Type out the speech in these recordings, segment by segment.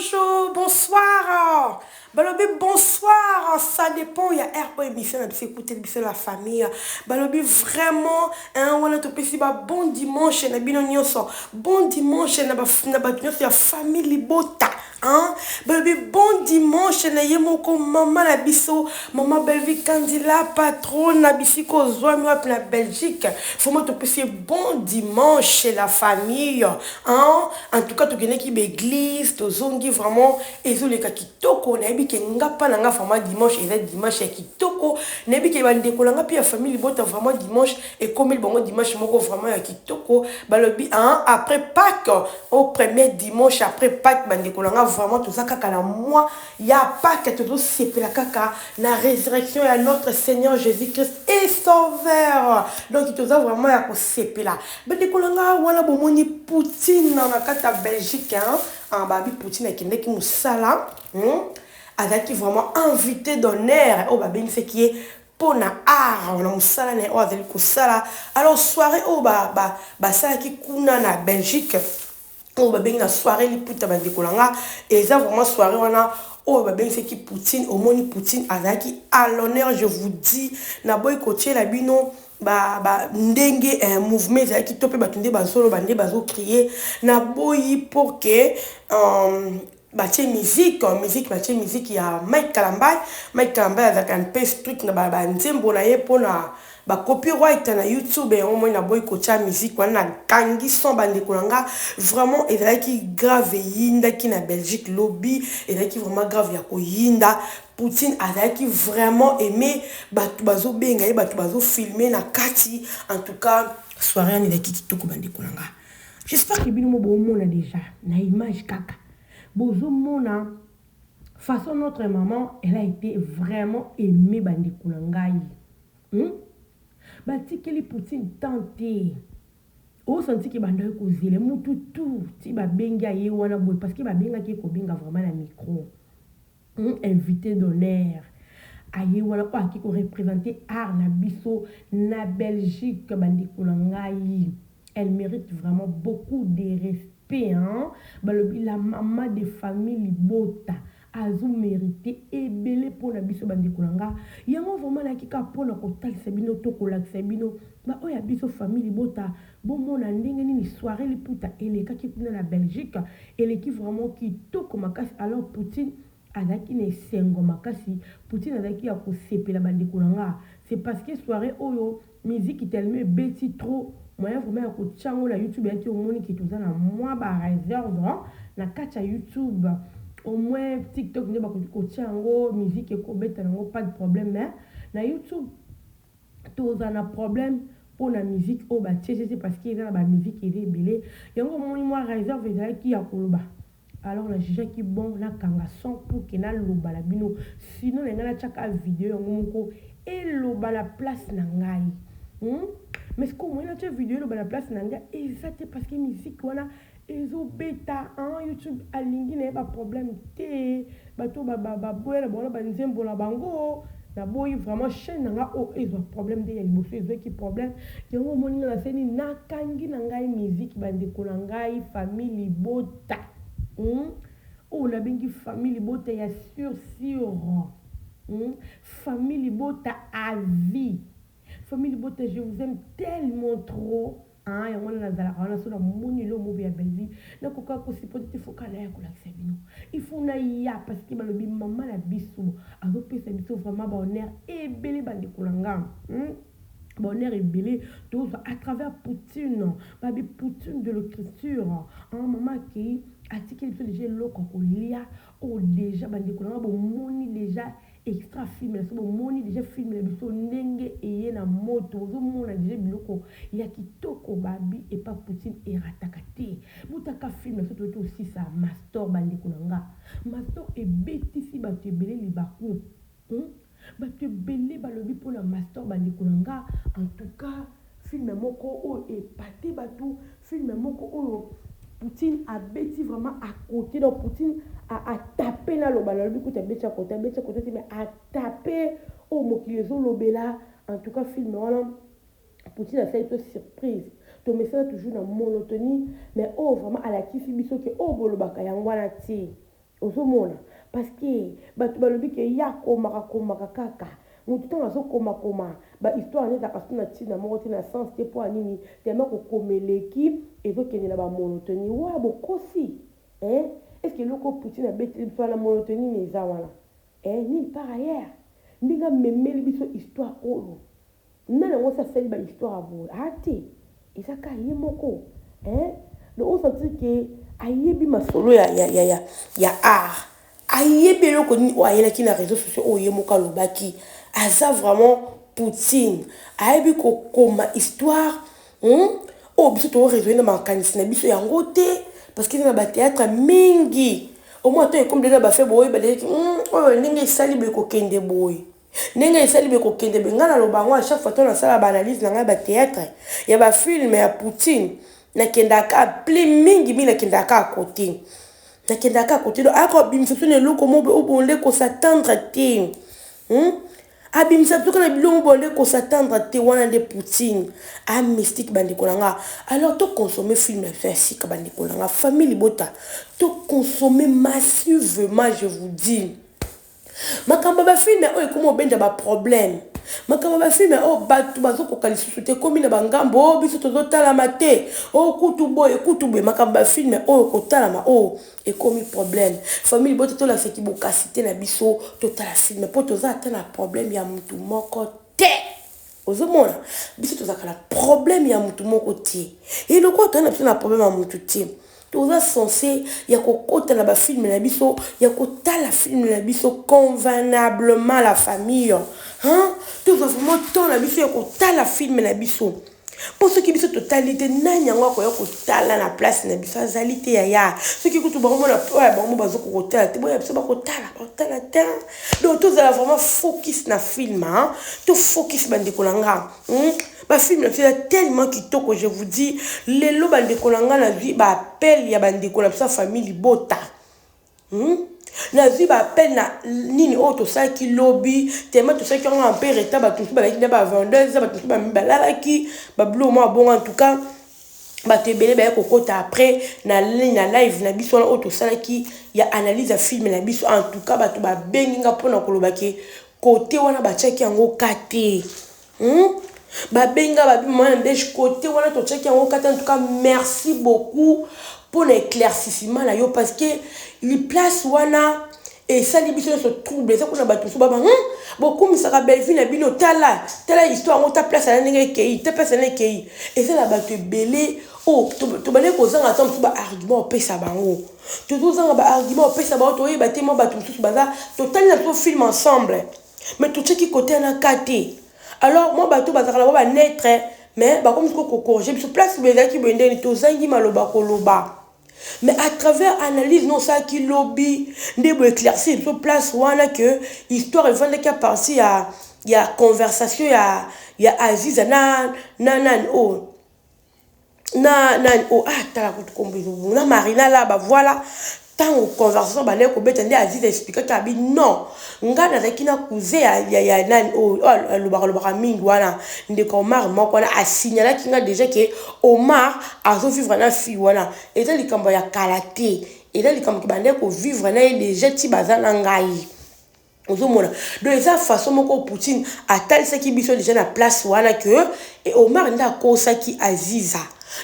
bonjour, bonsoir. Balobi, bonsoir. Ça dépend. Il y a RO émission, on a écouter l'émission de la famille. Balobi, vraiment, on a tout petit bon dimanche, na bino nyonso. Bon dimanche, na ba nyonso ya famille libota. Hein? Balobi, bon dimanche, na yemoko maman na biso, maman Belvi Candila, patronne na bisiko zoami wa la Belgique. Faut moi tout petit bon dimanche, la famille. Hein? En tout cas, tu connais qui l'église, tu zongi vraiment, et zo le kitoko, nebi ke ngapa nanga vraiment dimanche, et dimanche kitoko, nebi ke bande kolanga pi la famille libota vraiment dimanche, et comme il bon dimanche, moko vraiment ya kitoko, balobi, hein, après Pâques, au premier dimanche, après Pâques, bande kolanga vraiment tout ça kaka la moi, ya Pâques, tout c'est la kaka, la résurrection à notre Seigneur Jésus-Christ et Sauveur. Donc, tout ça vraiment ya ko sepe là. Bande kolanga wala bomoni Poutine dans la carte Belgique, hein, en babi Poutine qui n'est qui sala, avec vraiment invité d'honneur, oh babi c'est qui est pona art, on a musala ne oh avec sala. Alors soirée oh ça qui kuna na Belgique, oh babi na soirée li puta bande kolanga, et ça vraiment soirée on a oh babi c'est qui Poutine, au moni Poutine avec à l'honneur je vous dis, na boy coacher la bino. Ndenge un mouvement qui topé batunde bazolo bande bazo crier na boyi pour que batie musique il y a Mike Kalamba avec un peu truc na ba nzembo na ye pona ba copyright na YouTube et au moins na boy kocha musique wana kangi son bande kolanga vraiment qui grave yinda qui na Belgique lobby qui vraiment grave ya ko yinda Poutine qui vraiment aimé batu bazo benga ye batu bazo filmer na kati en tout cas soirée ni ki kitoko bande kolanga. J'espère que bino mo mona déjà na image kaka bozo mona façon notre maman elle a été vraiment aimée bande kolanga batikeli Poutine tenté o senti ki banda ko zile mutu tout ti ba benga ye wana boy parce que ba benga ki ko benga vraiment na micro invité d'honneur aye wana ko aki ko représenter art na biso na Belgique bandi kolongai. Elle mérite vraiment beaucoup de respect hein la maman de famille libota azu mérité ebele pour la biso bandi kolanga yango vraiment na kika pona ko talisa bino to ko lakisa bino ba oya biso famille libota bon mona ndenge nini soirée li puta eleka ki kuna na Belgique eleki vraiment ki to ko makasi alors Poutine azaki ne sengo makasi Poutine azaki ya ko sepela bandi kolanga c'est parce que soirée oyo musique tellement beti trop moyen vraiment ya ko tchango na YouTube yaki au moni ki toza na moi ba réserve na kacha YouTube au moins TikTok ne ba ko tchango musique ko beta nango pas de problème mais na YouTube toza na problème pour la musique au ba tchéché parce qu'il y a la musique est belé yango moni moi réserve ezaki ya koloba. Alors la juge qui bon na kanga son pour que na loba la bino sinon les na chaka vidéo ngomoko et loba la place na ngai mais ce qu'on na cha vidéo loba la place na ngai et ça c'est parce que musique wana ezo beta en YouTube alingi na pas problème té bato boya bona ba nzembo la bango na boyi vraiment chaîne nga o ezo problème de liboso ezo ki problème yango moni na seni na kangi na ngai musique bande ko na ngai famille bota. Oh, la bengi famille bota ya sûr. Famille bota à vie. Famille bota, je vous aime tellement trop. Ah, ya mwana nazala kana so na moni lo mo bia belvi. Na koka ko sipote foka na ya ko lakisa bino. Il faut na ya parce que balobi maman la biso. Azo pesa biso vraiment ba honneur et belé bande kolanga. Bonheur et belé tous à travers Poutine babi Poutine de l'écriture en maman qui article déjà loko kolia o déjà bandi kolanga bo moni déjà extra film la so moni déjà film la biso ndenge eye na moto zo mona déjà biloko ya kitoko babi et pas Poutine et ratakate mutaka film la so to aussi ça master bandi kolanga master et betisi ba te belé libaku bato belé balobi pour la master bandi kolanga en tout cas film moko o et pâté batou film moko o Poutine a bêti vraiment à côté donc Poutine a tapé là le ballon du coup t'as bêti à côté mais a tapé au mokiezo lobela en tout cas film voilà Poutine a fait une surprise ton message toujours dans monotonie mais oh vraiment à la kifi biso que oh bolobaka yangwana ti ozomona parce que bato balobi ke ya komaka kaka motu ntango azokoma bahistoire nezaka so na ntina moko te na sens te mpo anini tellement kokoma eleki ezokende na bamonotoni wa bokosi estce eloko Poutine abeteli biso wana monotoni nini eza wana nini par ailleurs ndenge amemeli biso histoire oyo nani yango osi asali bahistoire aboye ate eza ka ye moko donc osentir ke ayebi masolo ya art ayebi eloko nini oyo ayelaki na réseaux sociaux oyo ye moko alobaki aza vraiment Poutine ayebi kokoma histoire oyo biso torejoine na makanisi na biso yango te parce que na batéâtre mingi au moins to ekombi na bafe boye baleki oyo ndenge esali boye kokende boye ndenge esali boye kokende boye nga naloba yango à chaque fois to nasala baanalyse na ngai batéâtre ya bafilme ya Poutine nakendaka pli mingi nakendaka à côté nakendaka à côté donc akobimisa so na eloko mo obonde kosatendre te abimisa biso kana biloko bonde kosatendre te wana nde Poutine mystique bandeko na nga alors to consommer film ya sika bandeko na nga famille bota to consommer massivement je vous dis makambo bafilme oyo ekoma obenda baproblème makambo bafilme oyo bato bazokoka lisusu te ekomi na bangambo biso tozotalama te kutu boye makambo bafilme oyo kotalama oyo ekomi problème famille bote tolaseki bokasi te na biso totala filme mpo toza ata na problème ya mutu moko te ozomona biso tozalaka na problème ya mutu moko te eloko toza na biso na problème ya mutu te toza censé ya kokota na bafilme na biso ya kotala filme na biso convenablement la famille toza vraiment temps na biso ya kotala filme na biso mpo soki biso totali te nani yango akoya kotala na place na biso azali te yaya soki kutu bangomona oya bango bazokokotala te boya biso bakotala te donc tozala vraiment focus na filme to focus bandeko na nga bafilme na biso eza tellement kitoko je vous dis lelo bandeko na nga nazwi baapele ya bandeko na biso ya famille libota nazwi baapele na nini oyo tosalaki lobi tellement tosalaki yango en peu retard bato mosusu bazalaki na bavendeuse bato mosusu balalaki babilo mo abongo en tout cas bato ebele baye kokota après na live na biso wana oyo tosalaki ya analyse ya filme na biso en tout cas bato babengi nga mpona kolobaki kote wana batiaki yango kate babenga babimwana ndege kote wana totiaki yango kate en tout cas merci beaucoup pour l'éclaircissement là yo parce que les places wana et ça les biso se trouble ça qu'on a battu so baba beaucoup misaka belvi na bino tala histoire on ta place à ndenge kei ta place na kei et ça la battu belé to bane ko zanga tam so ba argument pesa bango to zanga ba argument pesa ba to yeba te mo battu so baza total na to film ensemble mais tout ce qui côté na kate alors moi bato bazaka ba naître mais ba comme ko corriger biso place beza ki bende to zangi maloba koloba mais à travers analyse non ça qui lobby ndebo éclaircir sur place wana que histoire est vendée qu'à partir il y a conversation il y a Aziz na tala kutukombizo na Marina là ba voilà tant conversation ba neko betende Aziz expliquer que abi non ngana zakina cousin ya nan le baka mingi wana ndeko Omar moko wana a signalé kinga déjà que Omar azo vivre na fille wana et ça likambo ya kalaté et là likambo bande ko vivre na déjà ti bazana ngai ozomona donc eza façon moko Poutine atalisaki biso déjà na place wana que et Omar nda kosaki Aziza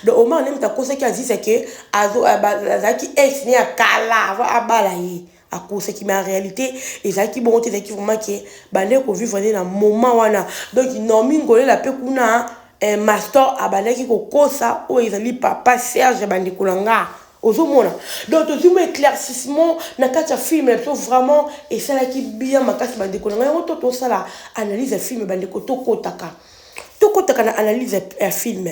donc Omar même ta kosaki Aziza que azo bazaki ex ni akala ava abala yi à cause qui mais en réalité et ça qui bon qui vraiment qui bande ko vivre na moment wana donc normi ngolé la pe kuna un master abandaki ko kosa o ezali papa Serge bande kolanga ozomona donc tout mon éclaircissement na kati film vraiment et ça là qui bien makasi bande kolanga on to ça la analyse film bande ko to kotaka na analyse film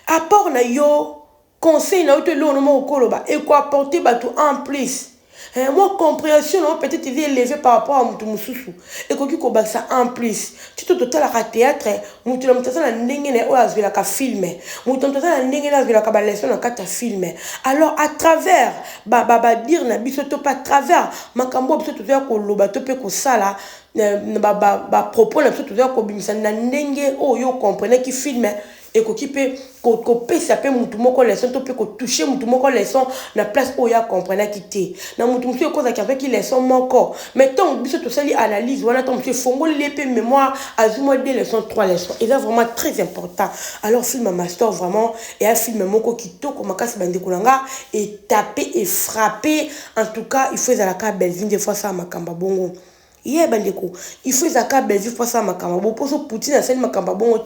apport na yo conseil na to lo no mo koloba et quoi apporter bato en plus. Moi, compréhension, peut-être élevée par rapport à mon soussou. Et quand tu as ça en plus, tu te total à théâtre, tu te mets à n'engagner ou à jouer la film. Tu te mets à n'engagner à jouer la cabalation dans quatre films. Alors, à travers, dire, na bisoto pas à travers, ma cambo, bisoto faire que le bateau peut que ça là, propos, na bisoto faire que bimisa na n'engagner, oh, yo comprenez qui filme. et ko kipe ko pesa pe mutu moko leçon to pe ko toucher mutu moko leçon na place oya comprendre kité na mutu musu ko za ki avec leçon moko mais tant biso to sali analyse voilà ton musu fongo lepe mémoire azuma 2 leçons 3 leçons et là vraiment très important alors film master vraiment et un film moko kitoko makasi bande kolanga et taper et frapper en tout cas il faut la ka Belvin des fois ça makamba bongo. Yeah, bandeko, il faut que Belgique fasse ça, Makamabo. Pour ce Poutine, c'est Makamabo,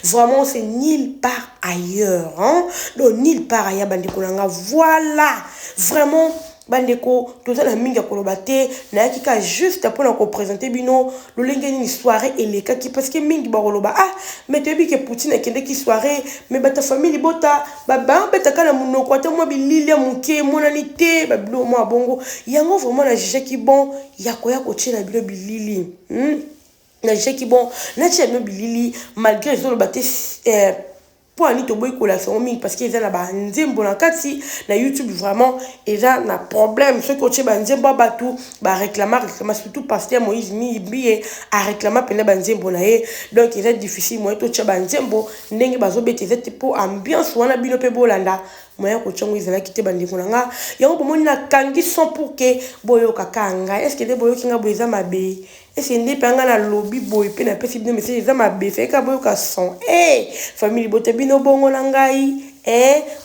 vraiment, c'est nulle part ailleurs. Hein? Donc, nulle part ailleurs, bandeko, voilà, vraiment. Bandeko, tout ça, la minga kolobate, na kika juste pour nous présenter bino, le lengeni une soirée et les cas qui parce que mingi baroloba ah, mais tu que Poutine a qui soirée, mais bah ta famille bota, bah beta kana muno quoi, moi bilili muke, monanité, bah blo moi bongo, yango vraiment la jije qui bon, yakoya koche na bilo bilili, na jije qui bon, na tia no bilili malgré les olobate pour aller te boire collation parce qu'ils ont là-bas nzembo na kati na YouTube vraiment ils ont un problème ce coach banzembo batou ba réclamer surtout pasteur Moïse Mibi a réclamer pena banzembo na ye donc il est difficile moi to tcha banzembo ndenge bazo betezete pour ambiance wana bino pe bolanda moya ko tchongo izala kite bandeko nanga yango bomoni na kangi son pour que boyo kakanga est-ce que de boyo kinga boyeza mabe et c'est ne pas la lobby boy pe na pesi bino message za mabe fait ka boyo ka son famille bote bino bongo nangai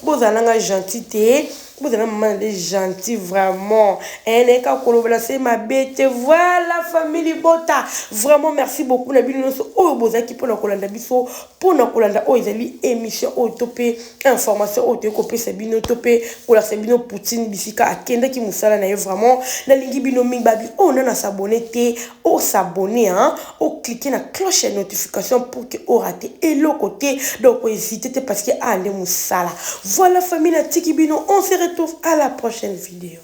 bozalanga gentillité bozalanga maman de gentil vraiment ne ka kolobela c'est ma bête voilà famille bota vraiment merci beaucoup na bino so o bozaki pour na kolanda biso pour na kolanda o ezali émission o topé information o te kopé c'est bino topé kola c'est bino Poutine bisika akenda ki musala na yo vraiment na lingi bino mingi babi o na s'abonner te o s'abonner hein o cliquer na cloche de notification pour que o raté et le côté donc hésitez parce que allez musala voilà famille na tiki bino on se retrouve à la prochaine vidéo.